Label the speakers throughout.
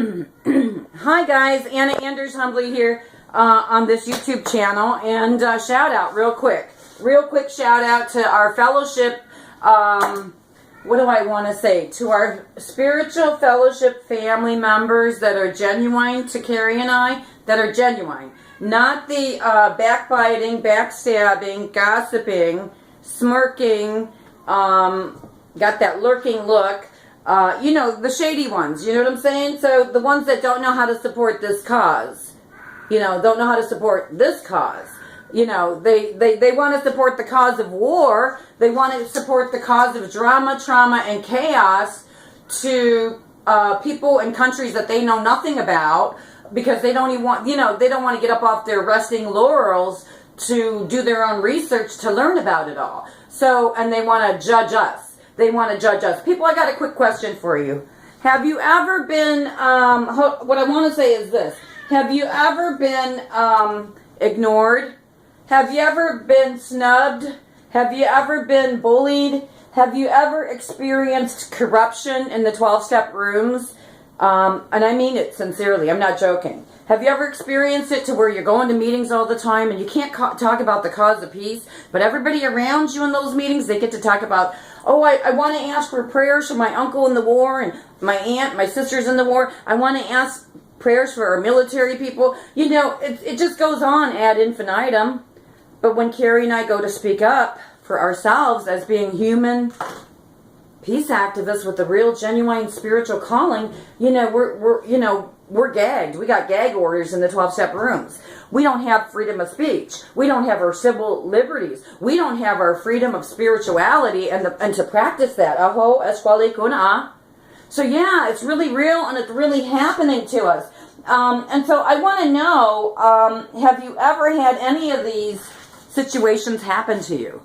Speaker 1: Hi guys, Anna Anders Humbly here on this YouTube channel, and shout out real quick shout out to our fellowship, what do I want to say, to our spiritual fellowship family members that are genuine to Carrie and I, that are genuine, not the backbiting, backstabbing, gossiping, smirking, got that lurking look, you know, the shady ones, you know what I'm saying? So the ones that don't know how to support this cause, you know, don't know how to support this cause. You know, they want to support the cause of war. They want to support the cause of drama, trauma, and chaos to people and countries that they know nothing about, because they don't even want, you know, they don't want to get up off their resting laurels to do their own research to learn about it all. So, and they want to judge us. They want to judge us. People, I got a quick question for you. Have you ever been, what I want to say is this. Have you ever been ignored? Have you ever been snubbed? Have you ever been bullied? Have you ever experienced corruption in the 12-step rooms? And I mean it sincerely. I'm not joking. Have you ever experienced it to where you're going to meetings all the time and you can't talk about the cause of peace, but everybody around you in those meetings, they get to talk about, oh, I want to ask for prayers for my uncle in the war and my aunt, my sister's in the war. I want to ask prayers for our military people. You know, it just goes on ad infinitum. But when Carrie and I go to speak up for ourselves as being human peace activists with a real, genuine spiritual calling, you know, we're gagged. We got gag orders in the 12-step rooms. We don't have freedom of speech. We don't have our civil liberties. We don't have our freedom of spirituality and to practice that. Aho, esquale kuna. So yeah, it's really real and it's really happening to us. And so I want to know, have you ever had any of these situations happen to you?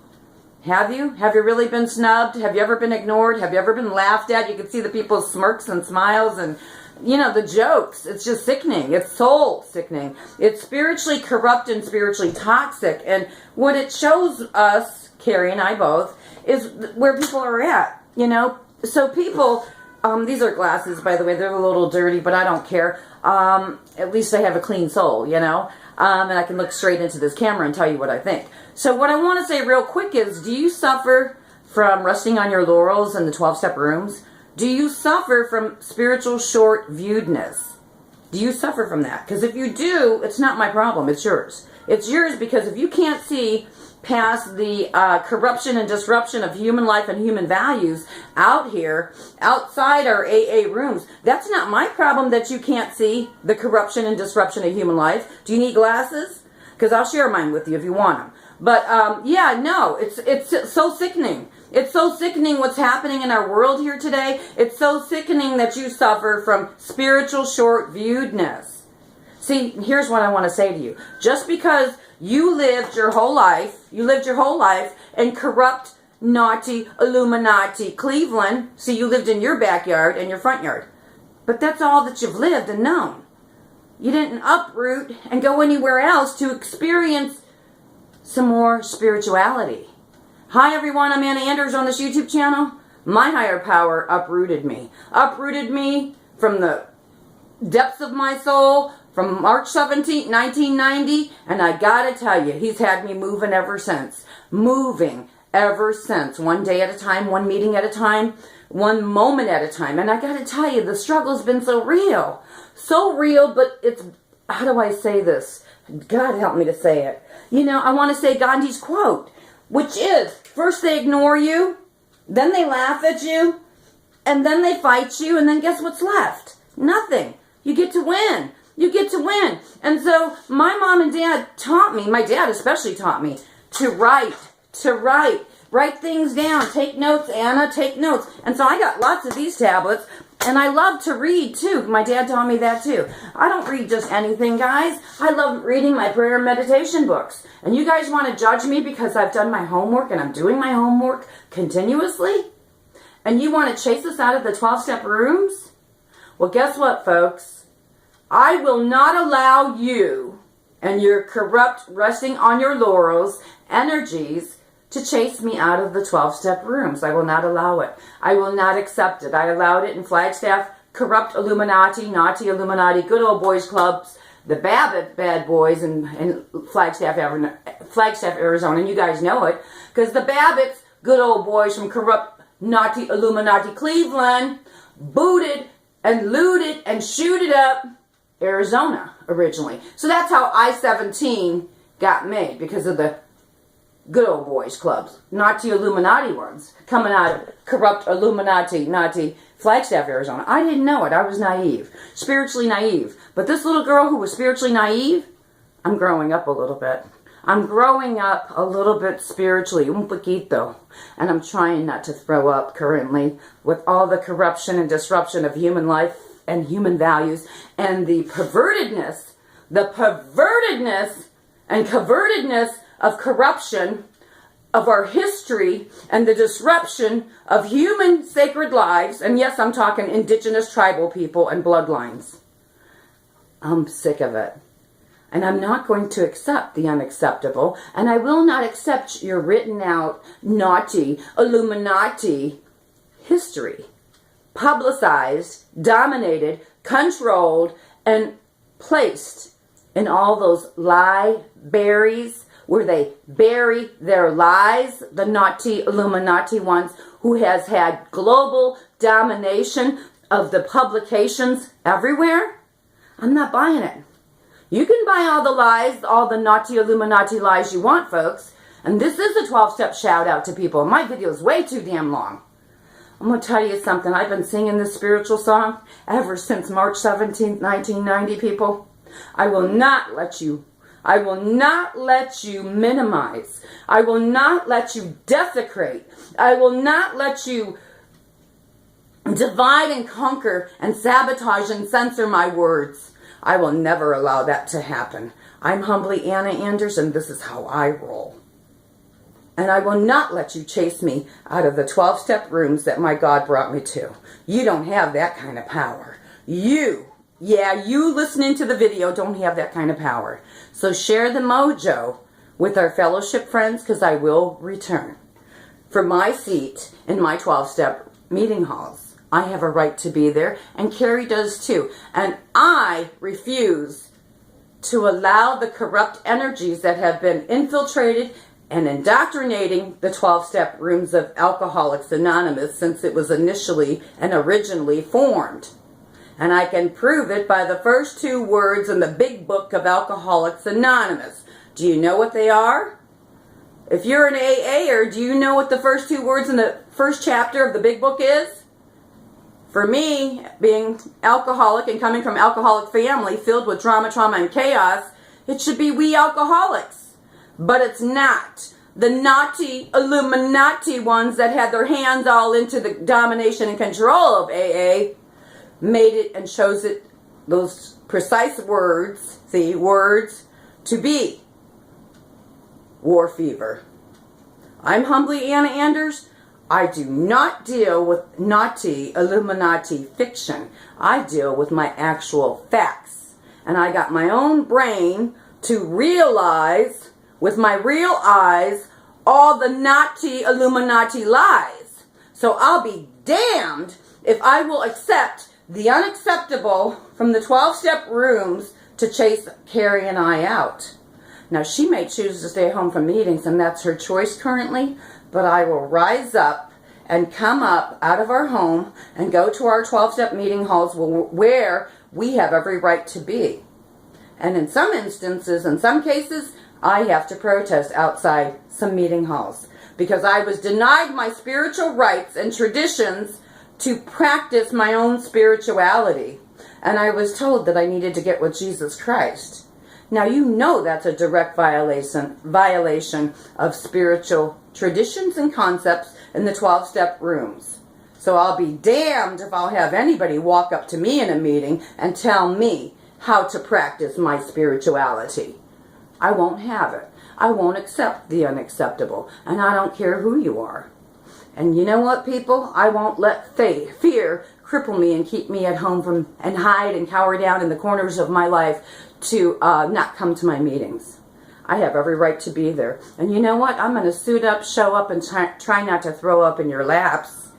Speaker 1: Have you? Have you really been snubbed? Have you ever been ignored? Have you ever been laughed at? You can see the people's smirks and smiles and, you know, the jokes. It's just sickening. It's soul sickening. It's spiritually corrupt and spiritually toxic. And what it shows us, Carrie and I both, is where people are at, you know. So people, these are glasses, by the way. They're a little dirty, but I don't care. At least I have a clean soul, you know. And I can look straight into this camera and tell you what I think. So what I want to say real quick is, do you suffer from resting on your laurels in the 12-step rooms? Do you suffer from spiritual short-viewedness? Do you suffer from that? Because if you do, it's not my problem. It's yours. It's yours because if you can't see past the corruption and disruption of human life and human values out here, outside our AA rooms, that's not my problem that you can't see the corruption and disruption of human life. Do you need glasses? Because I'll share mine with you if you want them. But yeah, no, it's so sickening. It's so sickening what's happening in our world here today. It's so sickening that you suffer from spiritual short-viewedness. See, here's what I want to say to you. Just because you lived your whole life in corrupt, naughty, Illuminati Cleveland, see, you lived in your backyard and your front yard. But that's all that you've lived and known. You didn't uproot and go anywhere else to experience some more spirituality. Hi everyone, I'm Anna Anders on this YouTube channel. My higher power uprooted me. Uprooted me from the depths of my soul from March 17, 1990. And I gotta tell you, he's had me moving ever since. Moving ever since. One day at a time, one meeting at a time, one moment at a time. And I gotta tell you, the struggle's been so real. So real, but it's, how do I say this? God help me to say it. You know, I want to say Gandhi's quote, which is, first they ignore you, then they laugh at you, and then they fight you, and then guess what's left? Nothing. You get to win. You get to win. And so my mom and dad taught me, my dad especially taught me, to write. Write things down. Take notes, Anna, take notes. And so I got lots of these tablets, and I love to read too. My dad taught me that too. I don't read just anything, guys. I love reading my prayer and meditation books. And you guys want to judge me because I've done my homework and I'm doing my homework continuously? And you want to chase us out of the 12-step rooms? Well, guess what, folks? I will not allow you and your corrupt, resting on your laurels energies to chase me out of the 12-step rooms. I will not allow it. I will not accept it. I allowed it in Flagstaff, corrupt Illuminati, Nazi Illuminati, good old boys clubs, the Babbitt bad boys in Flagstaff, Arizona, and you guys know it, because the Babbitts, good old boys from corrupt Nazi Illuminati Cleveland, booted and looted and shooted up Arizona originally. So that's how I-17 got made, because of the good old boys clubs, Nazi Illuminati ones, coming out of corrupt Illuminati, Nazi Flagstaff, Arizona. I didn't know it. I was naive, spiritually naive. But this little girl who was spiritually naive, I'm growing up a little bit. I'm growing up a little bit spiritually, un poquito. And I'm trying not to throw up currently with all the corruption and disruption of human life and human values and the pervertedness and covertedness of corruption of our history and the disruption of human sacred lives. And yes, I'm talking indigenous tribal people and bloodlines. I'm sick of it. And I'm not going to accept the unacceptable. And I will not accept your written out Nazi Illuminati history. Publicized, dominated, controlled, and placed in all those libraries where they bury their lies, the Nazi Illuminati ones, who has had global domination of the publications everywhere. I'm not buying it. You can buy all the lies, all the Nazi Illuminati lies you want, folks. And this is a 12-step shout out to people. My video is way too damn long. I'm going to tell you something. I've been singing this spiritual song ever since March 17th, 1990, people. I will not let you minimize. I will not let you desecrate. I will not let you divide and conquer and sabotage and censor my words. I will never allow that to happen. I'm humbly Anna Anders, and this is how I roll. And I will not let you chase me out of the 12-step rooms that my God brought me to. You don't have that kind of power. You listening to the video don't have that kind of power. So share the mojo with our fellowship friends, because I will return. For my seat in my 12-step meeting halls, I have a right to be there, and Carrie does too. And I refuse to allow the corrupt energies that have been infiltrated and indoctrinating the 12-step rooms of Alcoholics Anonymous since it was initially and originally formed. And I can prove it by the first 2 words in the big book of Alcoholics Anonymous. Do you know what they are? If you're an AAer, do you know what the first 2 words in the first chapter of the big book is? For me, being alcoholic and coming from alcoholic family filled with drama, trauma, and chaos, it should be we alcoholics. But it's not. The Nazi Illuminati ones that had their hands all into the domination and control of AA made it and chose it, those precise words, to be war fever. I'm humbly Anna Anders. I do not deal with Nazi Illuminati fiction. I deal with my actual facts. And I got my own brain to realize with my real eyes all the Nazi Illuminati lies. So I'll be damned if I will accept the unacceptable from the 12-step rooms to chase Carrie and I out. Now, she may choose to stay home from meetings, and that's her choice currently, but I will rise up and come up out of our home and go to our 12-step meeting halls where we have every right to be. And in some instances, in some cases, I have to protest outside some meeting halls because I was denied my spiritual rights and traditions to practice my own spirituality. And I was told that I needed to get with Jesus Christ. Now, you know that's a direct violation of spiritual traditions and concepts in the 12-step rooms. So I'll be damned if I'll have anybody walk up to me in a meeting and tell me how to practice my spirituality. I won't have it. I won't accept the unacceptable. And I don't care who you are. And you know what, people? I won't let fear cripple me and keep me at home and hide and cower down in the corners of my life to not come to my meetings. I have every right to be there. And you know what? I'm going to suit up, show up, and try not to throw up in your laps.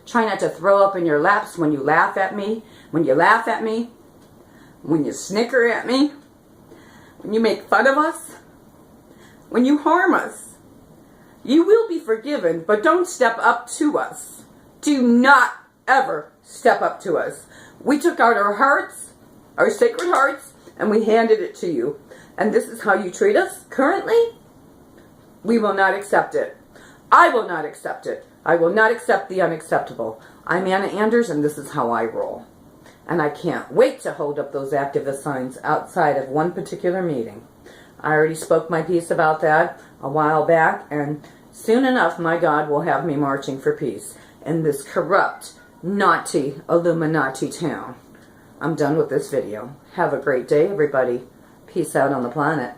Speaker 1: Try not to throw up in your laps when you laugh at me, when you laugh at me, when you snicker at me, when you make fun of us, when you harm us. You will be forgiven, but don't step up to us. Do not ever step up to us. We took out our hearts, our sacred hearts, and we handed it to you. And this is how you treat us currently? We will not accept it. I will not accept it. I will not accept the unacceptable. I'm Anna Anders, and this is how I roll. And I can't wait to hold up those activist signs outside of one particular meeting. I already spoke my piece about that a while back, and soon enough, my God will have me marching for peace in this corrupt, naughty Illuminati town. I'm done with this video. Have a great day, everybody. Peace out on the planet.